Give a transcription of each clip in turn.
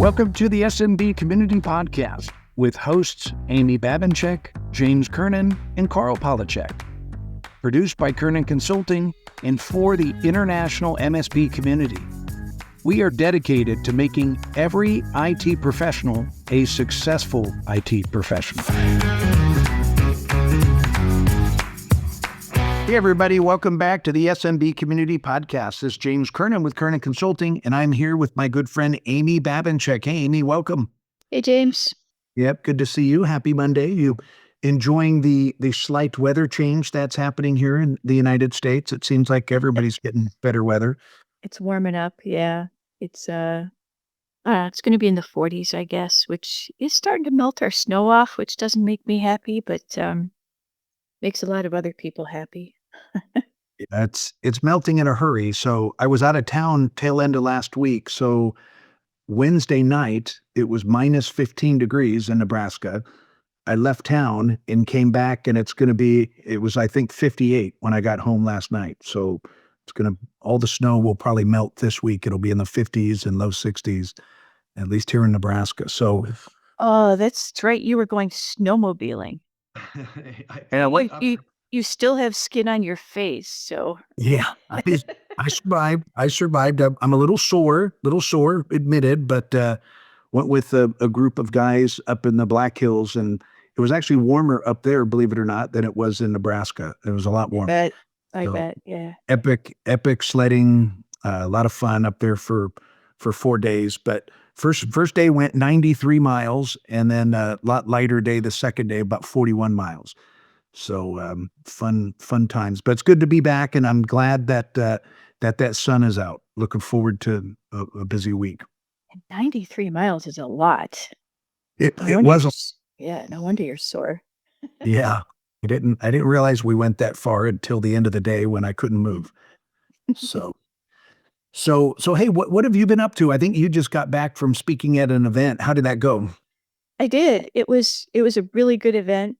Welcome to the SMB Community Podcast with hosts Amy Babinchak, James Kernan, and Carl Polachek. Produced by Kernan Consulting and for the international MSP community. We are dedicated to making every IT professional a successful IT professional. Hey everybody, welcome back to the SMB Community Podcast. This is James Kernan with Kernan Consulting, and I'm here with my good friend Amy Babinchak. Hey Amy, welcome. Hey James. Yep, good to see you. Happy Monday. You enjoying the slight weather change that's happening here in the United States? It seems like everybody's getting better weather. It's warming up, yeah. It's going to be in the 40s, I guess, which is starting to melt our snow off, which doesn't make me happy, but makes a lot of other people happy. It's melting in a hurry. So I was out of town tail end of last week. So Wednesday night, it was minus 15 degrees in Nebraska. I left town and came back, and it was, I think, 58 when I got home last night. So all the snow will probably melt this week. It'll be in the 50s and low 60s, at least here in Nebraska. So, oh, that's right. You were going snowmobiling. You still have skin on your face, so. Yeah, I survived. I'm a little sore, admitted, but went with a group of guys up in the Black Hills, and it was actually warmer up there, believe it or not, than it was in Nebraska. It was a lot warmer. I bet, yeah. Epic sledding, a lot of fun up there for 4 days. But first day went 93 miles, and then a lot lighter day the second day, about 41 miles. So fun times. But it's good to be back, and I'm glad that sun is out. Looking forward to a busy week. 93 miles is a lot. It was. Yeah, no wonder you're sore. Yeah. I didn't realize we went that far until the end of the day when I couldn't move. So hey, what have you been up to? I think you just got back from speaking at an event. How did that go? I did. It was a really good event.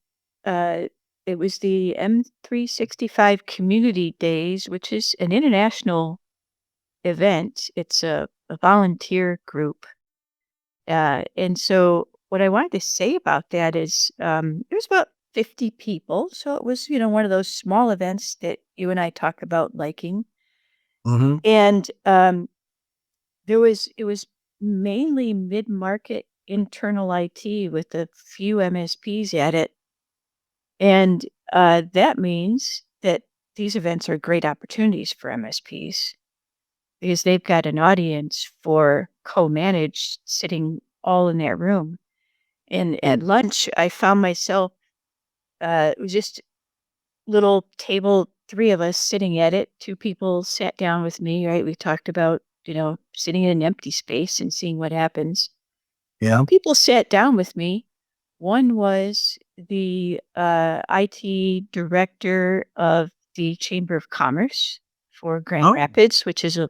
It was the M365 Community Days, which is an international event. It's a volunteer group. And so what I wanted to say about that is there's about 50 people. So it was, one of those small events that you and I talk about liking. Mm-hmm. And it was mainly mid-market internal IT with a few MSPs at it. And that means that these events are great opportunities for MSPs because they've got an audience for co-managed sitting all in that room. And at lunch, I found myself, it was just little table, 3 of us sitting at it. 2 people sat down with me, right? We talked about, sitting in an empty space and seeing what happens. Yeah. People sat down with me. One was the IT director of the Chamber of Commerce for Grand Rapids, which is our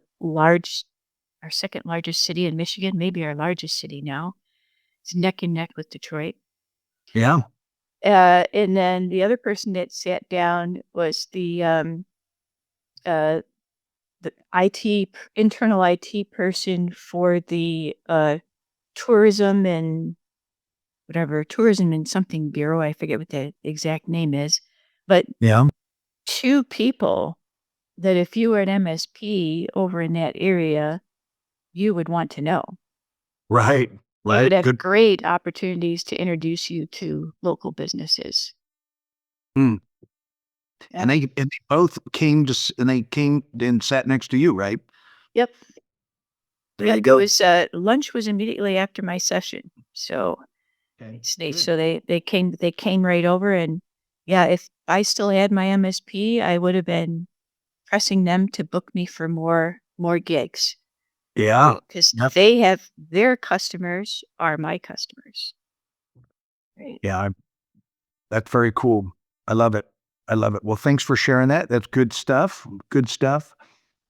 second largest city in Michigan, maybe our largest city now. It's neck and neck with Detroit. Yeah. And then the other person that sat down was the internal IT person for the tourism and something bureau. I forget what the exact name is, but yeah, 2 people that if you were an MSP over in that area, you would want to know. Right. You would have great opportunities to introduce you to local businesses. Yeah. And they both came and sat next to you, right? Yep. There you go. Lunch was immediately after my session, so it's neat. Good. So they came right over, and yeah, if I still had my MSP, I would have been pressing them to book me for more gigs. Yeah, because they have their customers are my customers. Right. Yeah, that's very cool. I love it. Well, thanks for sharing that. That's good stuff.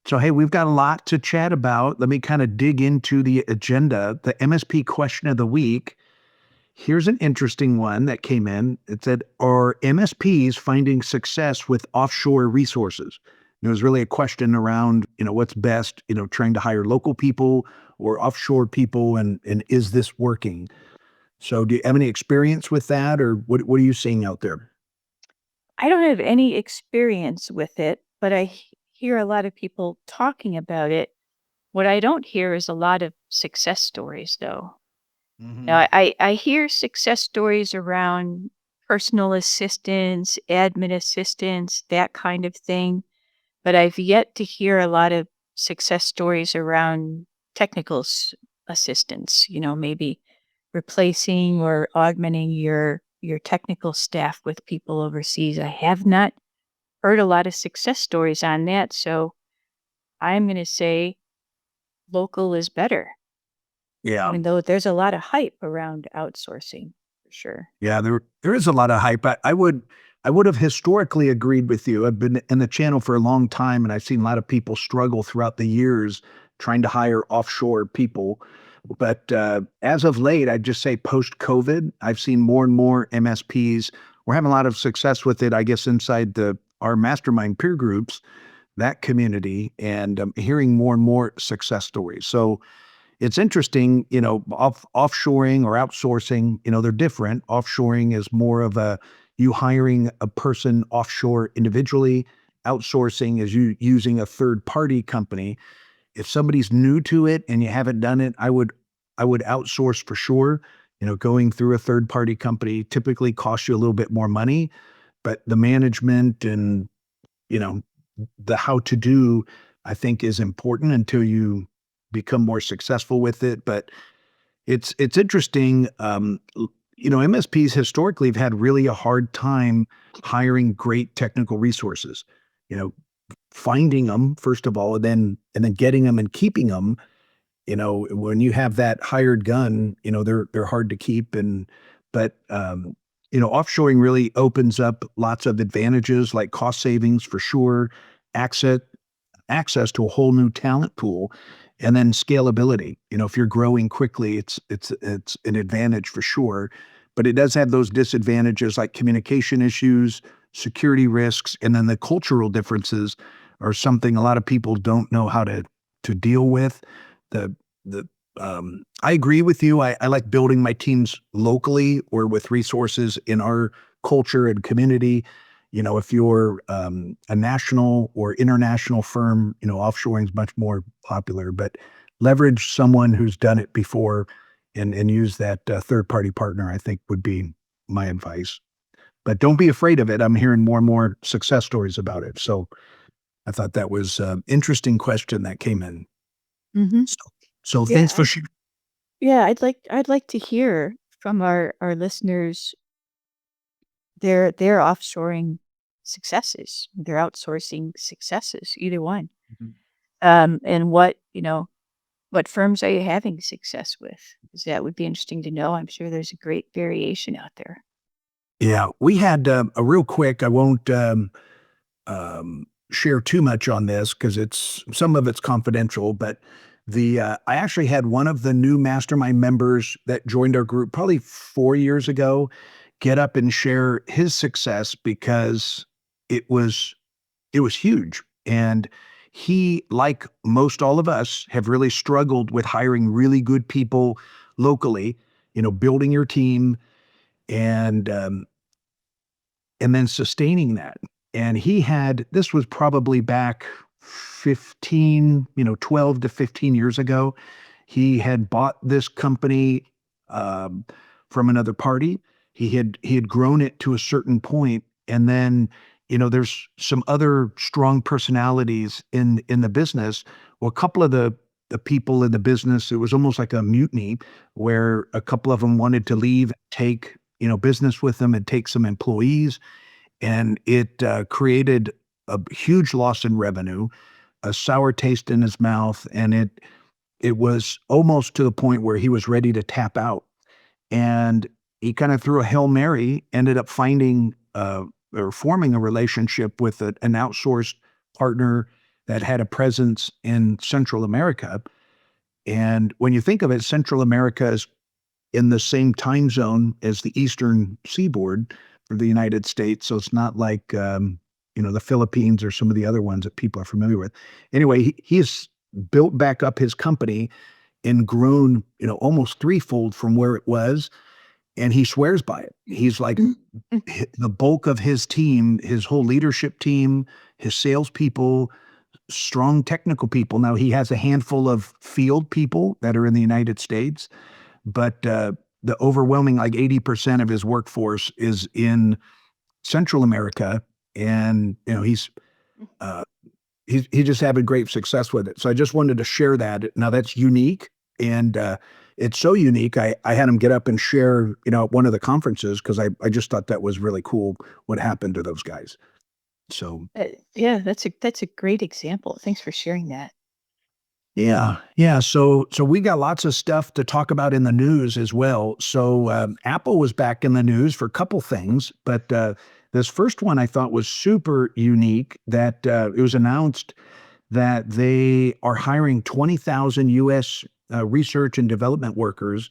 So, hey, we've got a lot to chat about. Let me kind of dig into the agenda. The MSP question of the week. Here's an interesting one that came in. It said, are MSPs finding success with offshore resources? And it was really a question around, what's best, trying to hire local people or offshore people, and is this working? So do you have any experience with that, or what are you seeing out there? I don't have any experience with it, but I hear a lot of people talking about it. What I don't hear is a lot of success stories, though. Hmm. Now, I hear success stories around personal assistance, admin assistance, that kind of thing, but I've yet to hear a lot of success stories around technical assistance, maybe replacing or augmenting your technical staff with people overseas. I have not heard a lot of success stories on that, so I'm going to say local is better, Yeah. even though there's a lot of hype around outsourcing for sure. Yeah, there is a lot of hype. I would have historically agreed with you. I've been in the channel for a long time, and I've seen a lot of people struggle throughout the years trying to hire offshore people. But as of late, I'd just say post COVID, I've seen more and more MSPs. We're having a lot of success with it, I guess, inside the our mastermind peer groups, that community, and hearing more and more success stories. So it's interesting, offshoring or outsourcing, they're different. Offshoring is more of a you hiring a person offshore individually. Outsourcing is you using a third party company. If somebody's new to it and you haven't done it, I would outsource for sure. Going through a third party company typically costs you a little bit more money, but the management and you know, the how to do, I think, is important until you become more successful with it. But it's interesting. MSPs historically have had really a hard time hiring great technical resources. You know, finding them first of all, and then getting them and keeping them. When you have that hired gun, they're hard to keep. But offshoring really opens up lots of advantages like cost savings for sure, access access to a whole new talent pool, and then scalability. If you're growing quickly, it's an advantage for sure, but it does have those disadvantages like communication issues, security risks, and then the cultural differences are something a lot of people don't know how to deal with. The the I agree with you. I like building my teams locally or with resources in our culture and community. If you're a national or international firm, offshoring is much more popular, but leverage someone who's done it before and use that third party partner, I think would be my advice. But don't be afraid of it. I'm hearing more and more success stories about it. So I thought that was an interesting question that came in. Hmm. So, so Yeah, thanks for sharing. yeah. I'd like to hear from our listeners their offshoring successes, their outsourcing successes, either one. And what firms are you having success with? 'Cause that would be interesting to know. I'm sure there's a great variation out there. Yeah, we had a real quick. I won't share too much on this because it's some of it's confidential. But the I actually had one of the new mastermind members that joined our group probably 4 years ago get up and share his success because it was it was huge. And he, like most all of us, have really struggled with hiring really good people locally. Building your team and then sustaining that. And he had this was probably back 12 to 15 years ago. He had bought this company um, from another party. He had grown it to a certain point, and then there's some other strong personalities in the business. Well, a couple of the people in the business, it was almost like a mutiny where a couple of them wanted to leave, take business with them, and take some employees, and it created a huge loss in revenue, a sour taste in his mouth, and it was almost to the point where he was ready to tap out. And he kind of threw a hail mary, ended up finding or forming a relationship with an outsourced partner that had a presence in Central America. And when you think of it, Central America is in the same time zone as the Eastern Seaboard for the United States. So it's not like, the Philippines or some of the other ones that people are familiar with. Anyway, he has built back up his company, and grown, almost threefold from where it was. And he swears by it. He's like, the bulk of his team, his whole leadership team, his salespeople, strong technical people. Now he has a handful of field people that are in the United States, but the overwhelming, like 80% of his workforce is in Central America, and uh, he's just having great success with it. So I just wanted to share that. Now that's unique, and it's so unique. I had him get up and share, at one of the conferences because I just thought that was really cool what happened to those guys. So Yeah, that's a great example. Thanks for sharing that. yeah, yeah. So we got lots of stuff to talk about in the news as well. So Apple was back in the news for a couple things, but this first one I thought was super unique. That it was announced that they are hiring 20,000 U.S. Research and development workers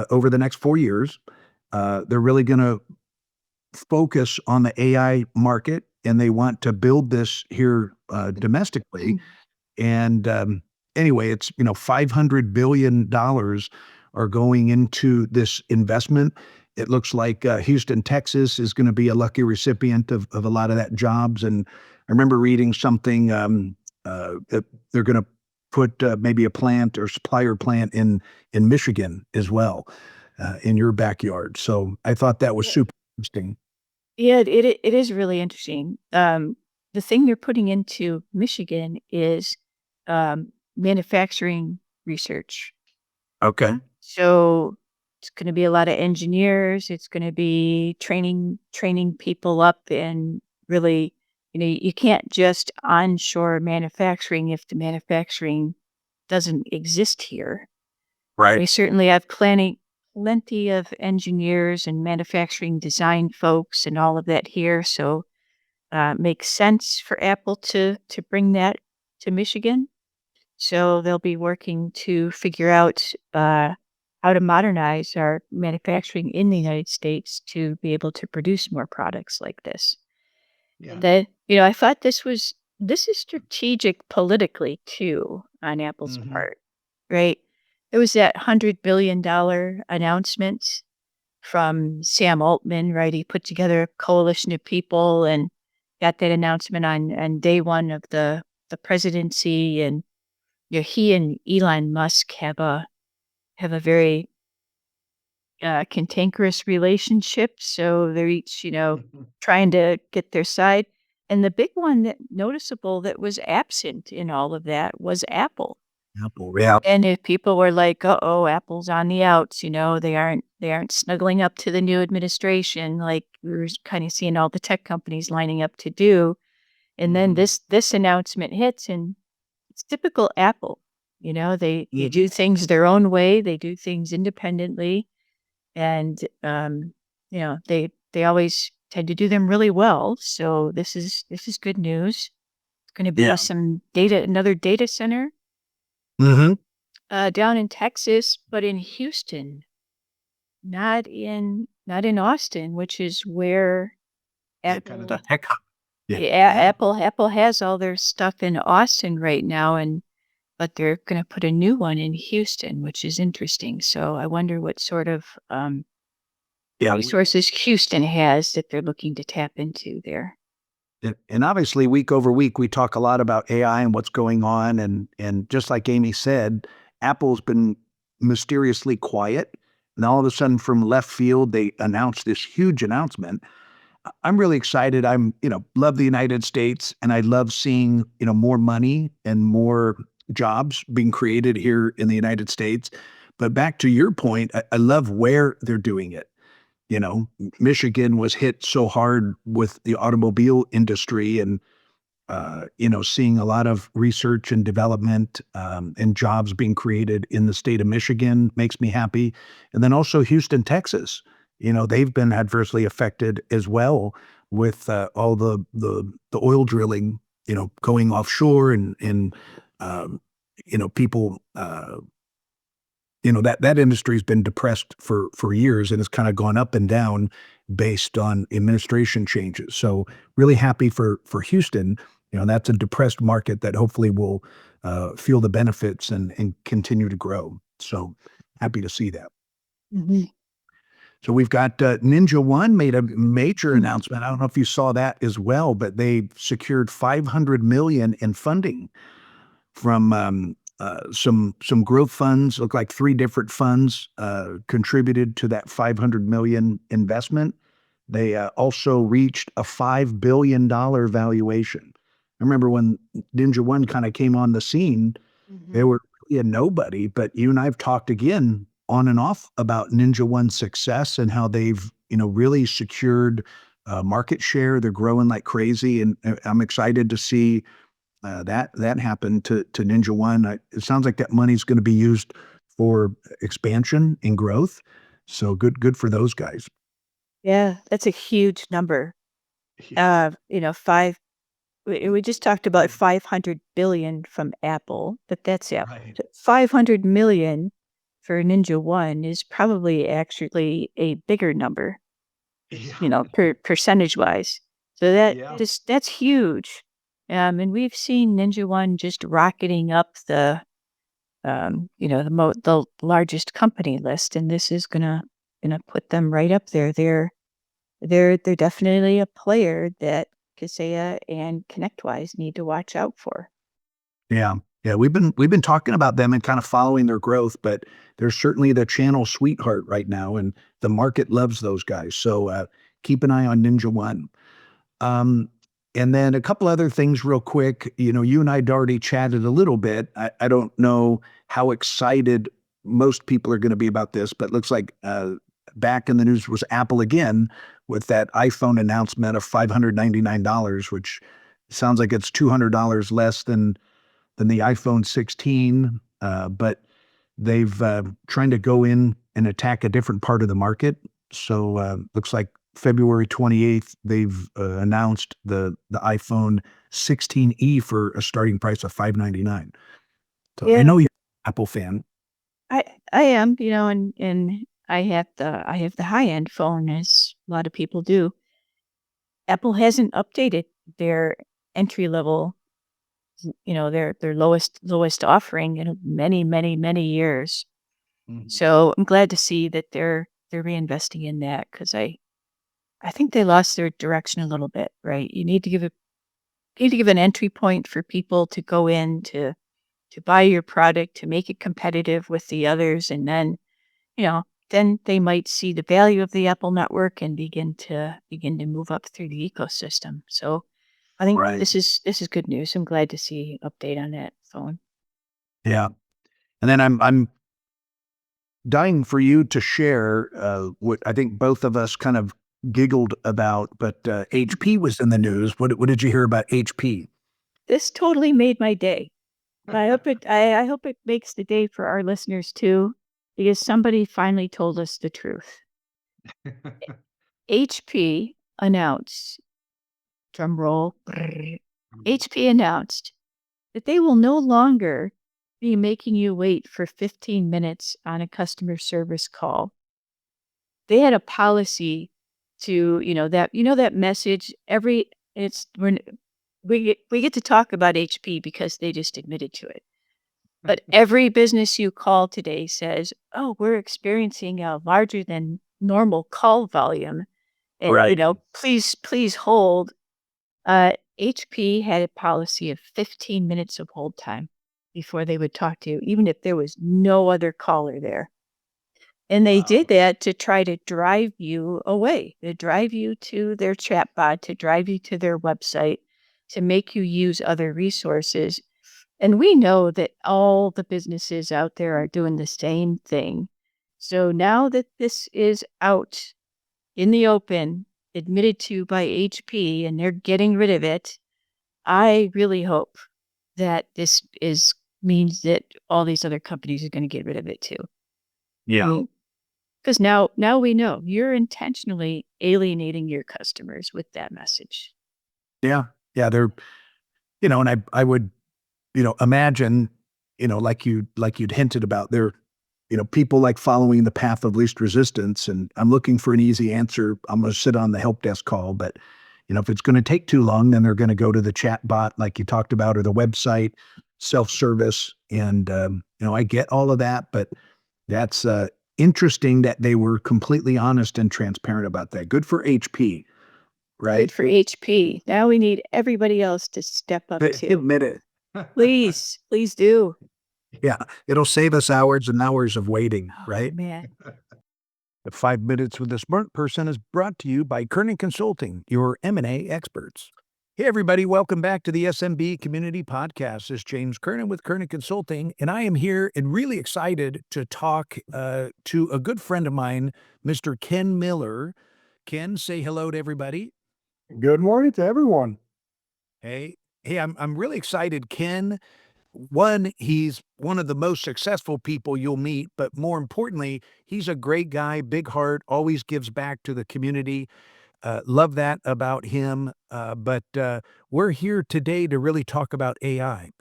over the next 4 years. They're really going to focus on the AI market, and they want to build this here domestically. And anyway, it's $500 billion are going into this investment. It looks like Houston, Texas, is going to be a lucky recipient of a lot of that jobs. And I remember reading something that they're going to put maybe a plant or supplier plant in Michigan as well, in your backyard. So I thought that was Yeah. super interesting. Yeah, it is really interesting. The thing you're putting into Michigan is manufacturing research. Okay. So it's going to be a lot of engineers. It's going to be training people up, and really, you can't just onshore manufacturing if the manufacturing doesn't exist here. Right. We certainly have plenty of engineers and manufacturing design folks and all of that here. So makes sense for Apple to bring that to Michigan. So they'll be working to figure out how to modernize our manufacturing in the United States to be able to produce more products like this. Yeah. And then, I thought this is strategic politically too on Apple's Hmm. part, right? There was that $100 billion announcement from Sam Altman, right? He put together a coalition of people and got that announcement on day one of the presidency. And he and Elon Musk have a very cantankerous relationship. So they're each, trying to get their side. And the big one that noticeable that was absent in all of that was Apple. Apple. Yeah. And if people were like, "Uh-oh, Apple's on the outs," they aren't snuggling up to the new administration like we were kind of seeing all the tech companies lining up to do. And then Hmm. this announcement hits, and it's typical Apple. They Hmm. do things their own way. They do things independently, and they always tend to do them really well. So this is good news. It's going to be Yeah. another data center Hmm. down in Texas, but in Houston, not in Austin, which is where Yeah. Kind of the Apple tech hub. Yeah. yeah, Yeah. Apple has all their stuff in Austin right now, and but they're gonna put a new one in Houston, which is interesting. So I wonder what sort of Yeah. resources Houston has that they're looking to tap into there. And obviously, week over week, we talk a lot about AI and what's going on. And just like Amy said, Apple's been mysteriously quiet. And all of a sudden, from left field, they announced this huge announcement. I'm really excited. Love the United States, and I love seeing, more money and more jobs being created here in the United States. But back to your point, I love where they're doing it. Michigan was hit so hard with the automobile industry, and seeing a lot of research and development and jobs being created in the state of Michigan makes me happy. And then also Houston, Texas. They've been adversely affected as well with all the oil drilling, going offshore, and people. That industry's been depressed for years, and it's kind of gone up and down based on administration changes. So really happy for Houston. that's a depressed market that hopefully will feel the benefits and continue to grow. So happy to see that. Mhm. So we've got Ninja One made a major Mm. announcement. I don't know if you saw that as well, but they secured 500 million in funding from some growth funds. Look like three different funds contributed to that 500 million investment. They also reached a $5 billion valuation. I remember when Ninja One kind of came on the scene, they Mhm. were really a nobody, but you and I have talked again on and off about Ninja One's success and how they've, really secured market share. They're growing like crazy, and I'm excited to see that happen to Ninja One. It sounds like that money's going to be used for expansion and growth. So good for those guys. Yeah, that's a huge number. Yeah. 5 we just talked about 500 billion from Apple, but that's Apple. Right. 500 million for Ninja One is probably actually a bigger number, Yeah. percentage-wise. So that Yeah. that's huge. And we've seen Ninja One just rocketing up the largest company list, and this is gonna put them right up there. They're definitely a player that Kaseya and ConnectWise need to watch out for. Yeah. Yeah. We've been talking about them and kind of following their growth, but they're certainly the channel sweetheart right now, and the market loves those guys. So keep an eye on Ninja One. Um, and then a couple other things real quick. You and I'd already chatted a little bit. I don't know how excited most people are going to be about this, but it looks like back in the news was Apple again with that iPhone announcement of $599, which sounds like it's $200 less than the iPhone 16, but they've trying to go in and attack a different part of the market. So looks like February 28th, they've announced the iPhone 16e for a starting price of 599. So I Yeah, know you're an Apple fan. I am, and I have the high-end phone, as a lot of people do. Apple hasn't updated their entry level, their lowest offering in many, many, many years. Mhm. So I'm glad to see that they're reinvesting in that, because I think they lost their direction a little bit, right? You need to give an entry point for people to go in to buy your product, to make it competitive with the others, and you know, then they might see the value of the Apple network and begin to move up through the ecosystem. So I think Right. this is good news. I'm glad to see update on that phone. Yeah. And then I'm dying for you to share what I think both of us kind of giggled about, but HP was in the news. What did you hear about HP? This totally made my day. I hope it makes the day for our listeners too, because somebody finally told us the truth. HP announced, drum roll, brrr, HP announced that they will no longer be making you wait for 15 minutes on a customer service call. They had a policy to, that message every it's when we get to talk about HP because they just admitted to it. But every business you call today says, "Oh, we're experiencing a larger than normal call volume. Right. Please hold." HP had a policy of 15 minutes of hold time before they would talk to you, even if there was no other caller there. And they did Wow. that to try to drive you away, to drive you to their chatbot, to drive you to their website, to make you use other resources. And we know that all the businesses out there are doing the same thing. So now that this is out in the open, admitted to by HP, and they're getting rid of it, I really hope that this is means that all these other companies are going to get rid of it too. Yeah. Because now we know you're intentionally alienating your customers with that message. Yeah. Yeah. And I would, imagine, like you'd hinted about there, people like following the path of least resistance. And I'm looking for an easy answer. I'm going to sit on the help desk call, but If it's going to take too long, then they're going to go to the chat bot, like you talked about, or the website, self-service. And, I get all of that, but that's interesting that they were completely honest and transparent about that. Good for HP, Good right? for HP. Now we need everybody else to step up They too. admit it. Please, please do. Yeah, it'll save us hours and hours of waiting, Oh, right? man. The 5 Minutes with a Smart Person is brought to you by Kernan Consulting, your M&A experts. Hey, everybody, welcome back to the SMB Community Podcast. This is James Kernan with Kernan Consulting, and I am here and really excited to talk to a good friend of mine, Mr. Ken Miller. Ken, say hello to everybody. Good morning to everyone. Hey, I'm really excited. Ken, one, he's one of the most successful people you'll meet, but more importantly, he's a great guy, big heart, always gives back to the community. Love that about him. But we're here today to really talk about AI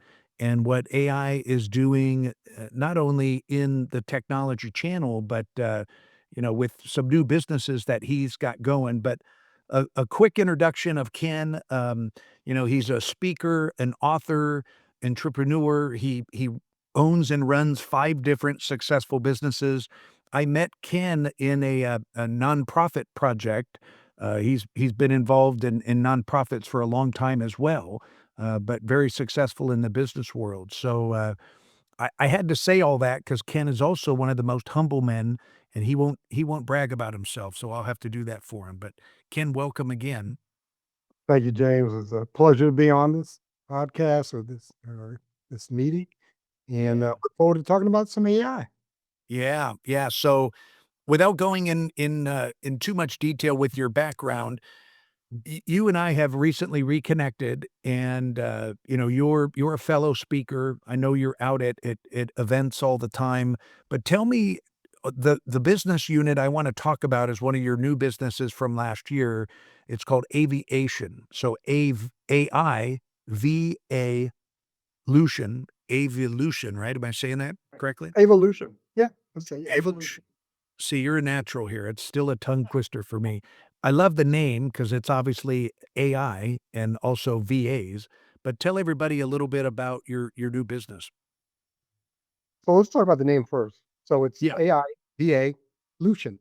and what AI is doing, not only in the technology channel, but with some new businesses that he's got going. But a quick introduction of Ken. He's a speaker, an author, entrepreneur. He owns and runs 5 different successful businesses. I met Ken in a nonprofit project. He's been involved in nonprofits for a long time as well, but very successful in the business world. So I had to say all that because Ken is also one of the most humble men, and he won't brag about himself. So I'll have to do that for him. But Ken, welcome again. Thank you, James. It's a pleasure to be on this podcast or this meeting, and look forward to talking about some AI. Yeah. So without going in too much detail with your background, you and I have recently reconnected, and you're a fellow speaker. I know you're out at events all the time, but tell me, the business unit I want to talk about is one of your new businesses from last year. It's called Aviation. So AI, Lution, Aviolution, right? Am I saying that correctly? Evolution. Yeah, let's say Evolution. evolution. See, you're a natural here. It's still a tongue twister for me. I love the name because it's obviously AI and also VAs, but tell everybody a little bit about your new business. So let's talk about the name first. So it's Yeah. AI, VA, Lucian.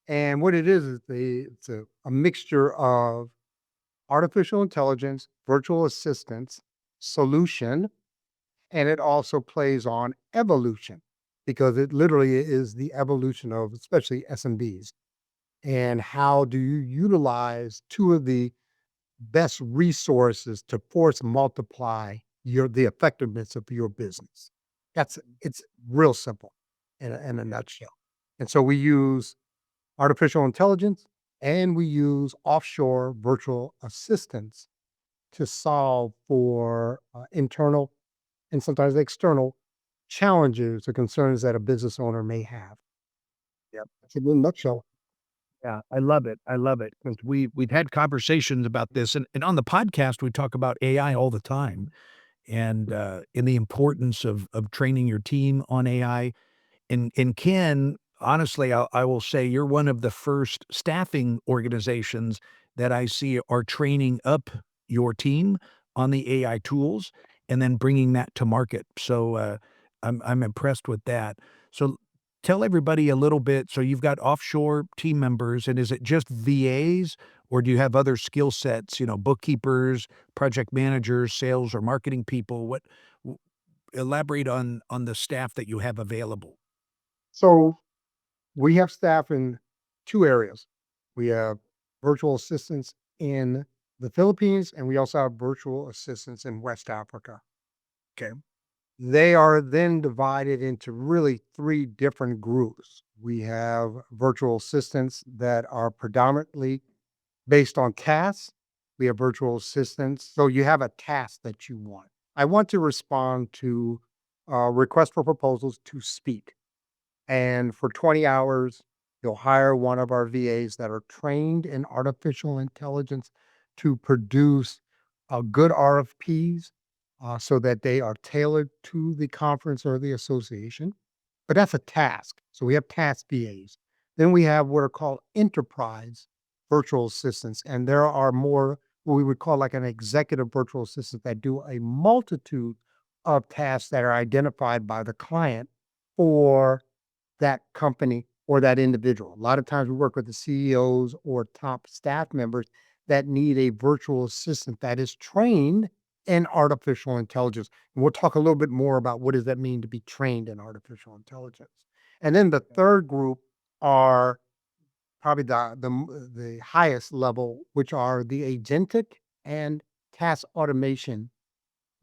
And what it is it's a mixture of artificial intelligence, virtual assistance, solution, and it also plays on evolution because it literally is the evolution of especially SMBs. And how do you utilize two of the best resources to force multiply the effectiveness of your business? It's real simple in a nutshell. And so we use artificial intelligence and we use offshore virtual assistants to solve for internal and sometimes external challenges or concerns that a business owner may have. Yeah, that's a little nutshell. Yeah, I love it. I love it because we've had conversations about this, and on the podcast we talk about AI all the time, and in the importance of training your team on AI. And Ken, honestly, I will say you're one of the first staffing organizations that I see are training up your team on the AI tools and then bringing that to market. So I'm impressed with that. So tell everybody a little bit. So you've got offshore team members, and is it just VAs, or do you have other skill sets? Bookkeepers, project managers, sales or marketing people. Elaborate on the staff that you have available. So we have staff in two areas. We have virtual assistants in the Philippines, and we also have virtual assistants in West Africa. Okay. They are then divided into really three different groups. We have virtual assistants that are predominantly based on tasks. We have virtual assistants. So you have a task that you want. I want to respond to request for proposals to speak. And for 20 hours, you'll hire one of our VAs that are trained in artificial intelligence to produce good RFPs so that they are tailored to the conference or the association. But that's a task. So we have task VAs. Then we have what are called enterprise virtual assistants, and there are more what we would call like an executive virtual assistant that do a multitude of tasks that are identified by the client for that company or that individual. A lot of times we work with the CEOs or top staff members that need a virtual assistant that is trained in artificial intelligence. And we'll talk a little bit more about what does that mean to be trained in artificial intelligence. And then the third group are probably the highest level, which are the agentic and task automation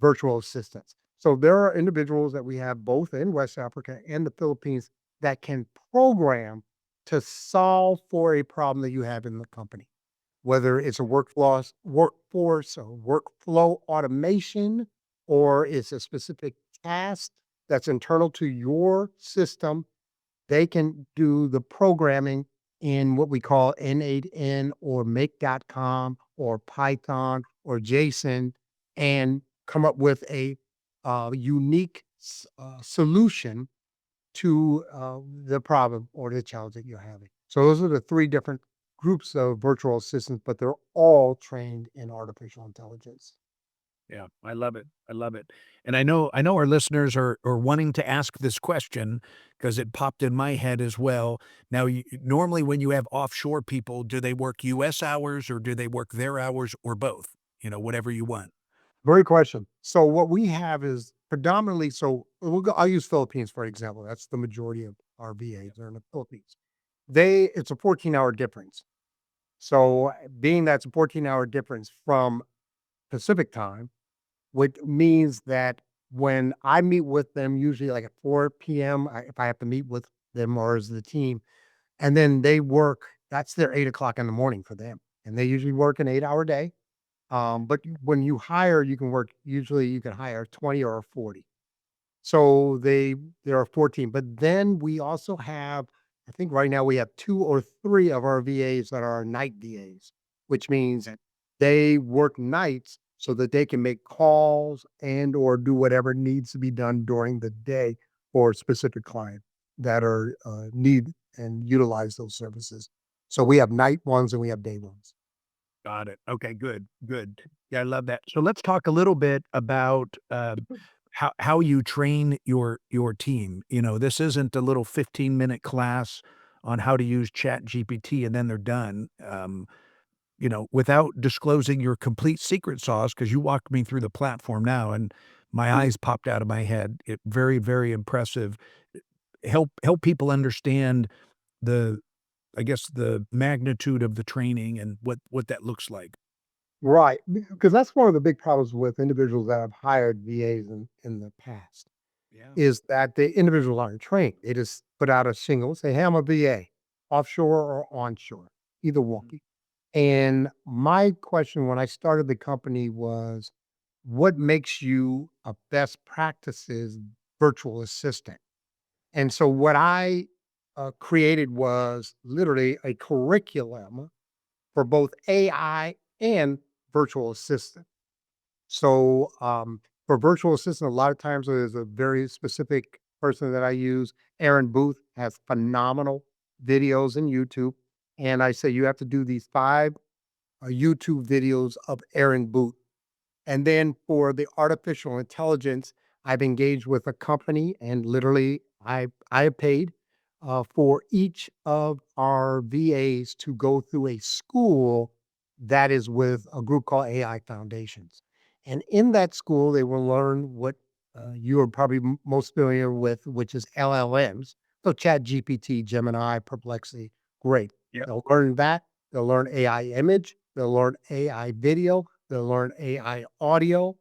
virtual assistants. So there are individuals that we have both in West Africa and the Philippines that can program to solve for a problem that you have in the company, whether it's a workforce or workflow automation, or it's a specific task that's internal to your system. They can do the programming in what we call N8N or make.com or Python or JSON and come up with a unique solution to the problem or the challenge that you're having. So those are the three different groups of virtual assistants, but they're all trained in artificial intelligence. Yeah, I love it. I love it. And I know our listeners are wanting to ask this question because it popped in my head as well. Now, normally when you have offshore people, do they work US hours or do they work their hours or both? Whatever you want. Great question. So what we have is predominantly, so I'll use Philippines for example. That's the majority of our VAs are in the Philippines. It's a 14-hour difference. So being that's a 14-hour difference from Pacific time, which means that when I meet with them, usually like at 4 p.m., if I have to meet with them or as the team, and then they work, that's their 8 o'clock in the morning for them. And they usually work an 8-hour day. But when you hire, usually you can hire 20 or 40. So there are 14. But then we also have, I think right now we have 2 or 3 of our VAs that are night VAs, which means that they work nights so that they can make calls and or do whatever needs to be done during the day for a specific client that are need and utilize those services. So we have night ones and we have day ones. Got it. Okay, good, good. Yeah, I love that. So let's talk a little bit about how you train your team. This isn't a little 15-minute class on how to use Chat GPT and then they're done. Without disclosing your complete secret sauce, because you walked me through the platform now and my eyes popped out of my head. It very, very impressive. Help people understand the I guess the magnitude of the training and what that looks like. Right, because that's one of the big problems with individuals that have hired VAs in the past, Yeah. is that the individuals aren't trained. They just put out a shingle, say, "Hey, I'm a VA, offshore or onshore, either one." Mhm. And my question when I started the company was, what makes you a best practices virtual assistant? And so what I created was literally a curriculum for both AI and virtual assistant. So for virtual assistant, a lot of times there's a very specific person that I use. Aaron Booth has phenomenal videos in YouTube. And I say you have to do these 5 YouTube videos of Aaron Booth. And then for the artificial intelligence, I've engaged with a company and literally I have paid for each of our VAs to go through a school that is with a group called AI Foundations. And in that school, they will learn what you are probably most familiar with, which is LLMs. So Chat GPT, Gemini, Perplexity, great. Yeah. They'll learn that. They'll learn AI image. They'll learn AI video. They'll learn AI audio,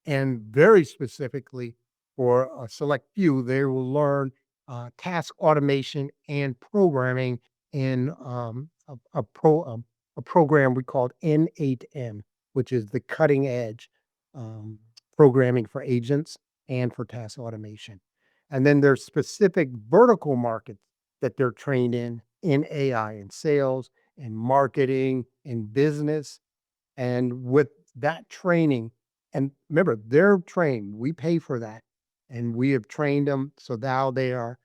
and very specifically for a select few, they will learn task automation and programming in a program we called N8N, which is the cutting edge um, programming for agents and for task automation. And then there's specific vertical markets that they're trained in AI, in sales, in marketing, in business, and with that training, and remember, they're trained, we pay for that. And we have trained them. So now they are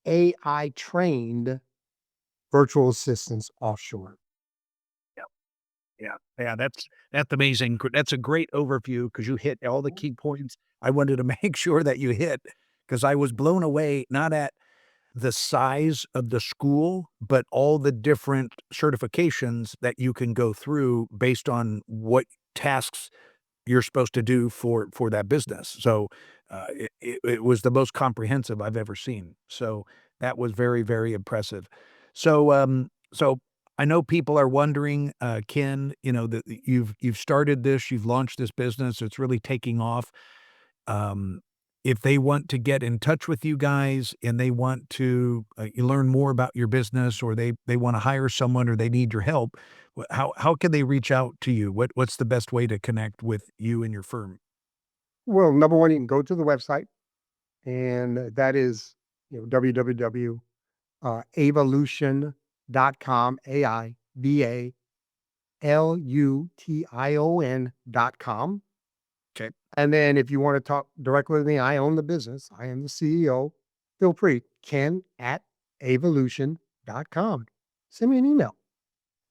AI trained virtual assistants offshore. Yeah, that's amazing. That's a great overview because you hit all the key points I wanted to make sure that you hit, because I was blown away, not at the size of the school, but all the different certifications that you can go through based on what tasks you're supposed to do for that business. So, it was the most comprehensive I've ever seen. So that was very, very impressive. So I know people are wondering, Ken, that you've started this, you've launched this business, it's really taking off. Um, if they want to get in touch with you guys and they want to you learn more about your business, or they want to hire someone, or they need your help, how can they reach out to you? What's the best way to connect with you and your firm? Well, number one, you can go to the website, and that is, www avolution.com, AIVALUTION.com. Okay. And then if you want to talk directly with me, I own the business. I am the CEO. Feel free, ken@avolution.com. Send me an email.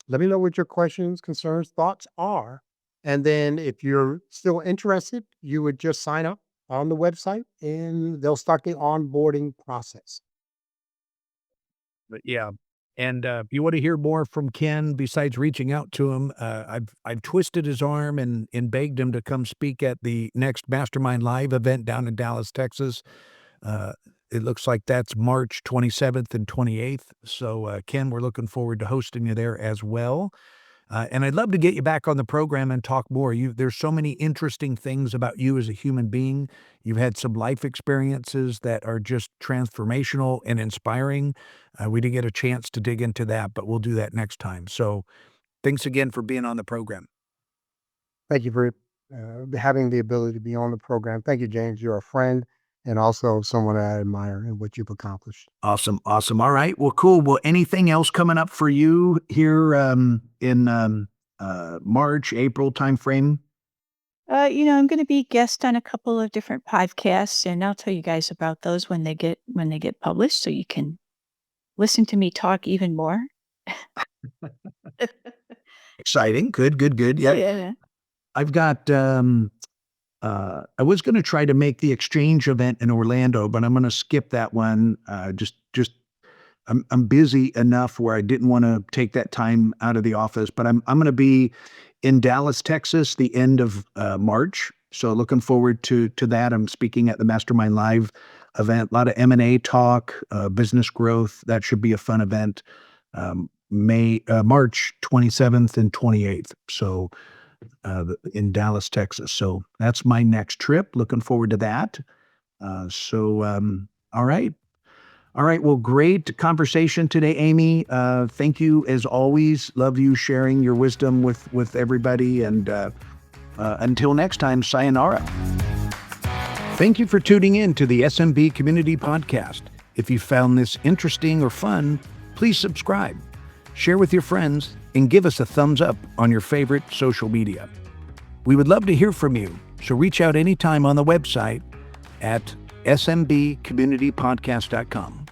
Let me know what your questions, concerns, thoughts are. And then if you're still interested, you would just sign up on the website and they'll start the onboarding process. But yeah. And if you want to hear more from Ken, besides reaching out to him, I've twisted his arm and begged him to come speak at the next Mastermind Live event down in Dallas, Texas. Uh, it looks like that's March 27th and 28th. So, Ken, we're looking forward to hosting you there as well. And I'd love to get you back on the program and talk more. There's so many interesting things about you as a human being. You've had some life experiences that are just transformational and inspiring. We didn't get a chance to dig into that, but we'll do that next time. So thanks again for being on the program. Thank you for having the ability to be on the program. Thank you, James. You're a friend and also someone I admire and what you've accomplished. Awesome. Awesome. All right. Well, cool. Well, anything else coming up for you here in March, April timeframe? I'm going to be guest on a couple of different podcasts, and I'll tell you guys about those when they get published, so you can listen to me talk even more. Exciting. Good, good, good. Yeah. Yeah. I've got I was going to try to make the exchange event in Orlando, but I'm going to skip that one. Just I'm busy enough where I didn't want to take that time out of the office, but I'm going to be in Dallas, Texas, the end of March. So looking forward to that. I'm speaking at the Mastermind Live event. A lot of M&A talk, business growth. That should be a fun event. March 27th and 28th. So in Dallas, Texas. So that's my next trip. Looking forward to that. All right. All right. Well, great conversation today, Amy. Thank you as always. Love you sharing your wisdom with everybody. And until next time, sayonara. Thank you for tuning in to the SMB Community Podcast. If you found this interesting or fun, please subscribe, share with your friends, and give us a thumbs up on your favorite social media. We would love to hear from you, so reach out anytime on the website at smbcommunitypodcast.com.